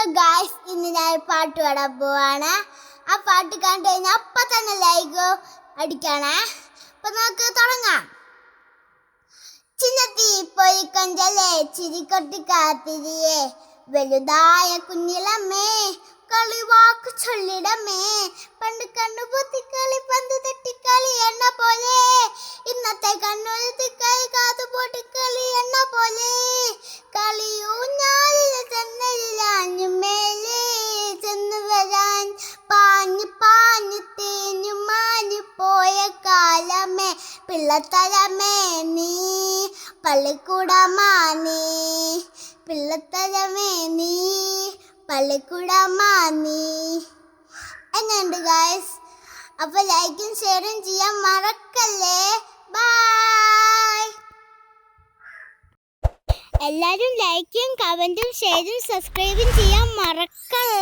So guys, ഇന്ന് ഞാൻ പാട്ട് പാടാൻ പോവാണ്. ആ പാട്ട് കണ്ടു കഴിഞ്ഞാൽ അപ്പം തന്നെ ലൈക്ക് അടിക്കണേ. അപ്പം നമുക്ക് തുടങ്ങാം. ചിന്നത്തി പോയി കൊഞ്ചലേ ചിരിക്കൊട്ടി കാത്തിരിയേ, വലുതായ കുഞ്ഞിലമ്മേ കളിവാക്ക് ചൊല്ലിടമേ, പണ്ട് കണ്ണുപൊത്തിക്കളി പന്ത് തട്ടിക്കളി എണ്ണ പോലെ, ഇന്നത്തെ കണ്ണുരുത്തിക്കളി കാതുപൊട്ടിക്കളി എണ്ണ പോലെ, കളിയൂഞ്ഞാലിലെ ചെന്നലിലാഞ്ഞു മേലെ ചെന്ന് വരാൻ പാഞ്ഞു പാഞ്ഞു തേഞ്ഞു മാഞ്ഞു പോയ കാലമേ, പിള്ളത്തരമേ നീ പള്ളിക്കൂടമാ നീ, പിള്ളത്തരമേ നീ പള്ളിക്കൂടമാ നീ. എങ്ങനെയുണ്ട് ഗായ്സ്? അപ്പോൾ ലൈക്കും ഷെയറും ചെയ്യാൻ മറക്കല്ലേ. ബൈ. എല്ലാവരും ലൈക്കും കമൻറ്റും ഷെയറും സബ്സ്ക്രൈബും ചെയ്യാൻ മറക്കല്ലേ.